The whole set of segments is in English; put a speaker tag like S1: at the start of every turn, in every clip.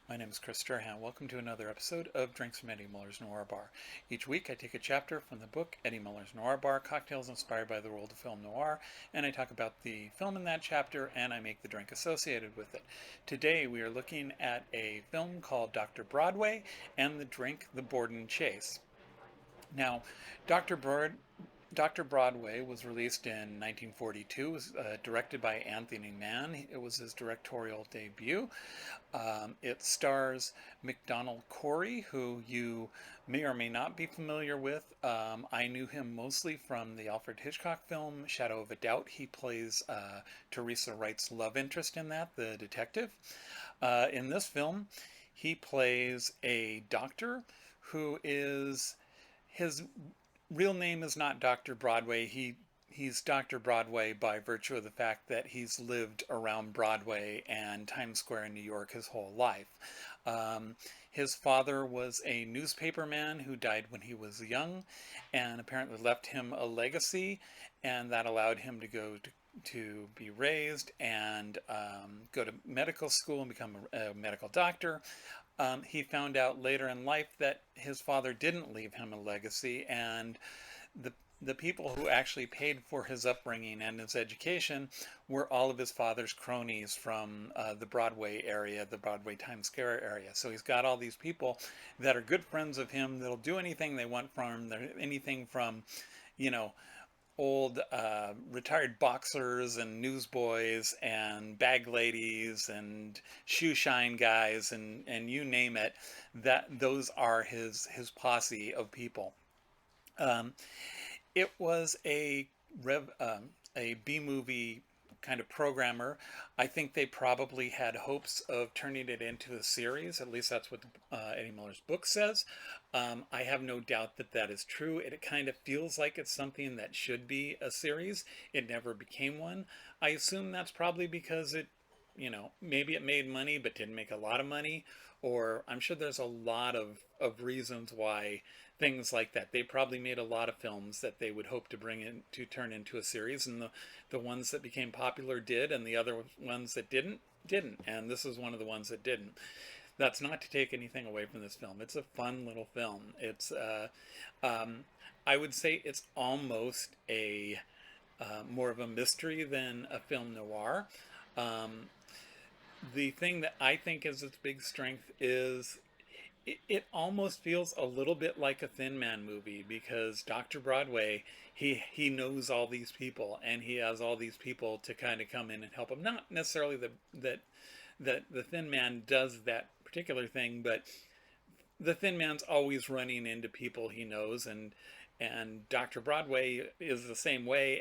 S1: My name is Chris Strahan. Welcome to another episode of Drinks from Eddie Muller's Noir Bar. Each week I take a chapter from the book Eddie Muller's Noir Bar, Cocktails Inspired by the World of Film Noir, and I talk about the film in that chapter and I make the drink associated with it. Today we are looking at a film called Dr. Broadway and the drink the Borden Chase. Now, Dr. Dr. Broadway was released in 1942. It was directed by Anthony Mann. It was his directorial debut. It stars McDonald Corey, who you may or may not be familiar with. I knew him mostly from the Alfred Hitchcock film Shadow of a Doubt. He plays Teresa Wright's love interest in that, the detective. In this film, he plays a doctor who is his real name is not Dr. Broadway. He's Dr. Broadway by virtue of the fact that he's lived around Broadway and Times Square in New York his whole life. His father was a newspaperman who died when he was young and apparently left him a legacy, and that allowed him to go to be raised and go to medical school and become a medical doctor. He found out later in life that his father didn't leave him a legacy, and the people who actually paid for his upbringing and his education were all of his father's cronies from the Broadway area, the Broadway Times Square area. So he's got all these people that are good friends of him that'll do anything they want from him. They're anything from, you know, old retired boxers and newsboys and bag ladies and shoe shine guys and you name it, that those are his posse of people. Um, it was a B movie kind of programmer. I think they probably had hopes of turning it into a series. At least that's what Eddie Muller's book says. I have no doubt that that is true. It kind of feels like it's something that should be a series. It never became one. I assume that's probably because maybe it made money but didn't make a lot of money. Or I'm sure there's a lot of reasons why things like that. They probably made a lot of films that they would hope to bring in to turn into a series, and the ones that became popular did, and the other ones that didn't. And this is one of the ones that didn't. That's not to take anything away from this film. It's a fun little film. I would say it's almost a more of a mystery than a film noir. Um, the thing that I think is its big strength is it almost feels a little bit like a Thin Man movie, because Dr. Broadway, he knows all these people and he has all these people to kind of come in and help him. Not necessarily that the Thin Man does that particular thing, but the Thin Man's always running into people he knows, and Dr. Broadway is the same way,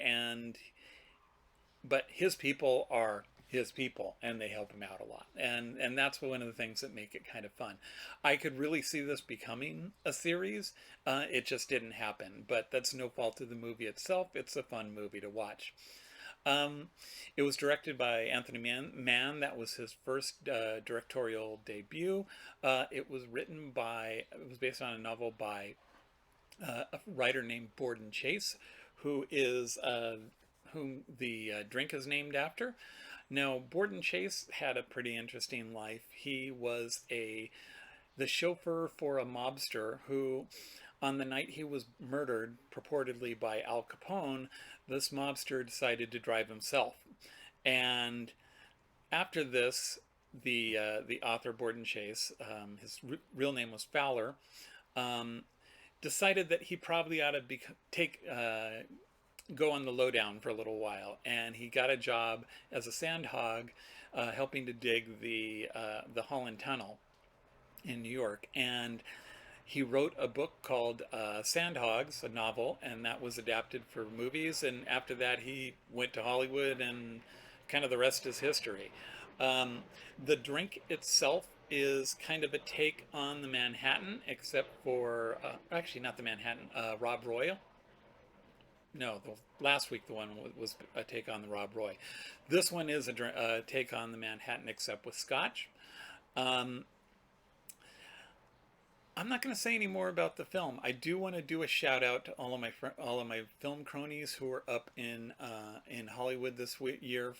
S1: but his people are his people and they help him out a lot, and that's one of the things that make it kind of fun. I could really see this becoming a series. It just didn't happen, but that's no fault of the movie itself. It's a fun movie to watch. um, it was directed by Anthony Mann. That was his first directorial debut. It was based on a novel by a writer named Borden Chase, who is whom the drink is named after. Now, Borden Chase had a pretty interesting life. He was the chauffeur for a mobster who, on the night he was murdered, purportedly by Al Capone, this mobster decided to drive himself. And after this, the author Borden Chase, his real name was Fowler, um, decided that he probably ought to go on the lowdown for a little while, and he got a job as a sand hog, helping to dig the Holland Tunnel in New York. And he wrote a book called Sand Hogs, a novel, and that was adapted for movies. And after that, he went to Hollywood, and kind of the rest is history. Um, the drink itself is kind of a take on the Manhattan, except for actually not the Manhattan, Rob Roy. No, the last week the one was a take on the Rob Roy. This one is a take on the Manhattan, except with Scotch. Um, I'm not going to say any more about the film. I do want to do a shout out to all of my film cronies who are up in Hollywood this year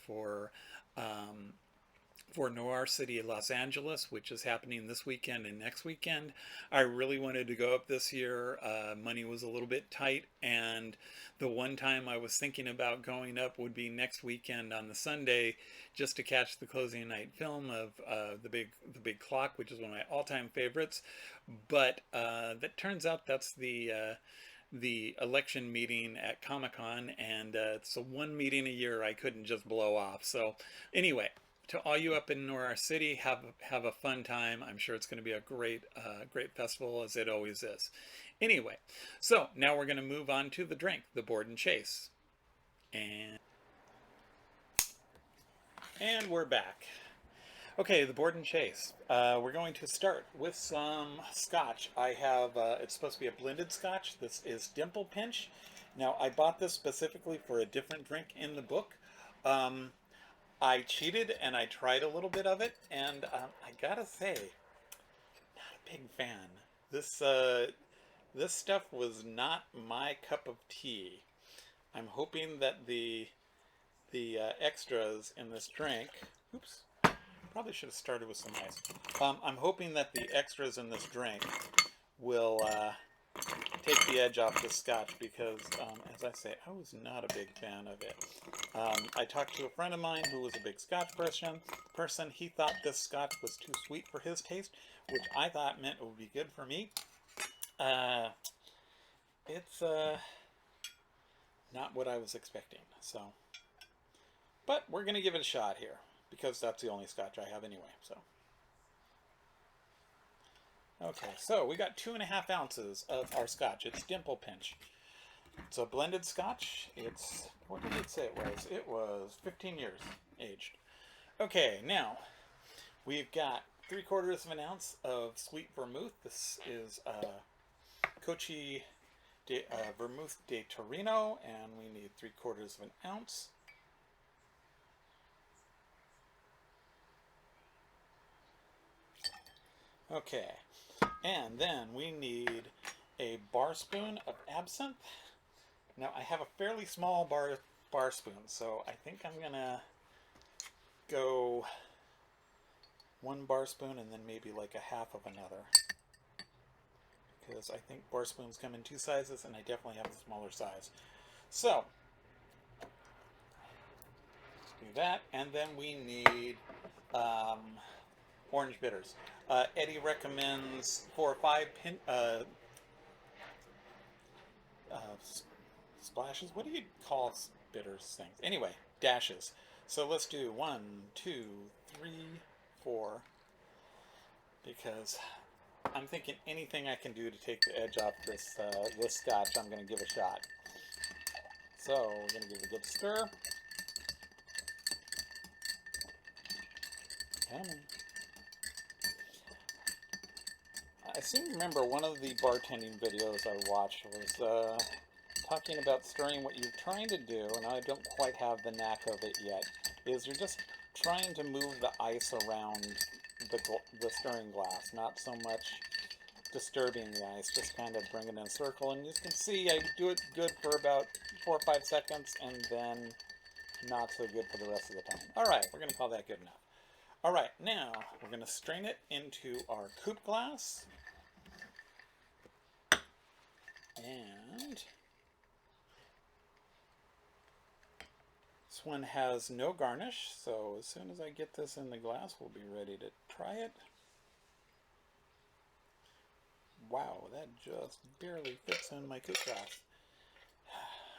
S1: for Noir City, Los Angeles, which is happening this weekend and next weekend. I really wanted to go up this year. Money was a little bit tight, and the one time I was thinking about going up would be next weekend on the Sunday, just to catch the closing night film of the Big Clock, which is one of my all-time favorites. But that turns out that's the election meeting at Comic-Con, and it's the one meeting a year I couldn't just blow off. So anyway, to all you up in Noir City, have a fun time. I'm sure it's going to be a great festival, as it always is. Anyway, so now we're going to move on to the drink, the Borden Chase. And we're back. Okay, the Borden Chase. We're going to start with some scotch. I have, it's supposed to be a blended scotch. This is Dimple Pinch. Now, I bought this specifically for a different drink in the book. I cheated and I tried a little bit of it, and I gotta say, not a big fan. This stuff was not my cup of tea. I'm hoping that the extras in this drink, oops, probably should have started with some ice. I'm hoping that the extras in this drink will take the edge off the scotch, because, as I say, I was not a big fan of it. I talked to a friend of mine who was a big scotch person. He thought this scotch was too sweet for his taste, which I thought meant it would be good for me. It's not what I was expecting, so. But we're going to give it a shot here, because that's the only scotch I have anyway, so. Okay, so we got 2.5 ounces of our scotch. It's Dimple Pinch. It's a blended scotch. It's, what did it say it was? It was 15 years aged. Okay, now we've got 3/4 of an ounce of sweet vermouth. This is Cochi Vermouth de Torino, and we need 3/4 of an ounce. Okay, and then we need a bar spoon of absinthe. Now, I have a fairly small bar spoon, so I think I'm gonna go 1 bar spoon and then maybe like a half of another, because I think bar spoons come in 2 sizes, and I definitely have the smaller size. So do that, and then we need orange bitters. Eddie recommends 4 or 5 splashes. What do you call bitters things? Anyway, dashes. So let's do 1, 2, 3, 4, because I'm thinking anything I can do to take the edge off this this scotch, I'm going to give a shot. So we're going to give it a good stir. Come on. I seem to remember one of the bartending videos I watched was talking about stirring. What you're trying to do, and I don't quite have the knack of it yet, is you're just trying to move the ice around the stirring glass, not so much disturbing the ice, just kind of bring it in a circle. And you can see I do it good for about 4 or 5 seconds, and then not so good for the rest of the time. All right, we're going to call that good enough. All right, now we're going to strain it into our coupe glass. And this one has no garnish, so as soon as I get this in the glass, we'll be ready to try it. Wow, that just barely fits in my coupe glass.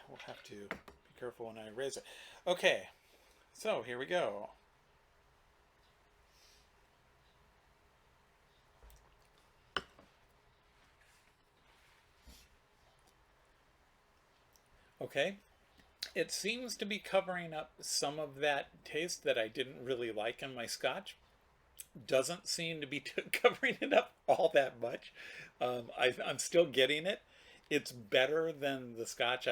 S1: We'll have to be careful when I raise it. Okay, so here we go. Okay, it seems to be covering up some of that taste that I didn't really like in my scotch. Doesn't seem to be covering it up all that much. I'm still getting it. It's better than the scotch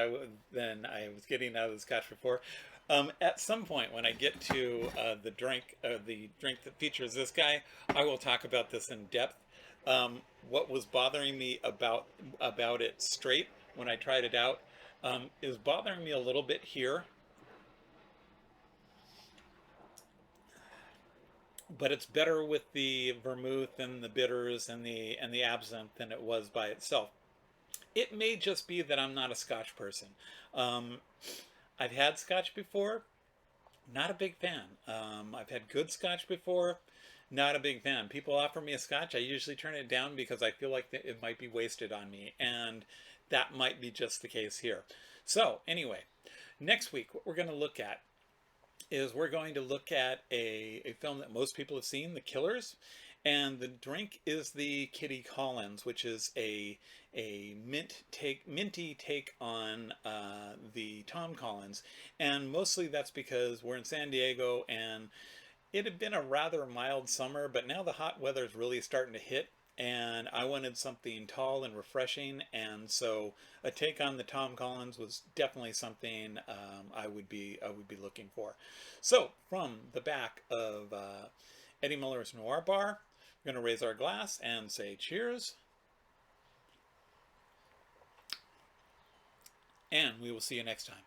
S1: than I was getting out of the scotch before. At some point, when I get to the drink that features this guy, I will talk about this in depth. What was bothering me about it straight when I tried it out is bothering me a little bit here. but it's better with the vermouth and the bitters and the absinthe than it was by itself. It may just be that I'm not a Scotch person. Um, I've had Scotch before, not a big fan. I've had good Scotch before, not a big fan. People offer me a Scotch, I usually turn it down because I feel like it might be wasted on me, and that might be just the case here. So anyway, next week what we're going to look at is we're going to look at a film that most people have seen, The Killers, and the drink is the Kitty Collins, which is a minty take on the Tom Collins, and mostly that's because we're in San Diego and it had been a rather mild summer, but now the hot weather is really starting to hit, and I wanted something tall and refreshing, and so a take on the Tom Collins was definitely something I would be looking for. So from the back of Eddie Muller's Noir Bar, we're going to raise our glass and say cheers, and we will see you next time.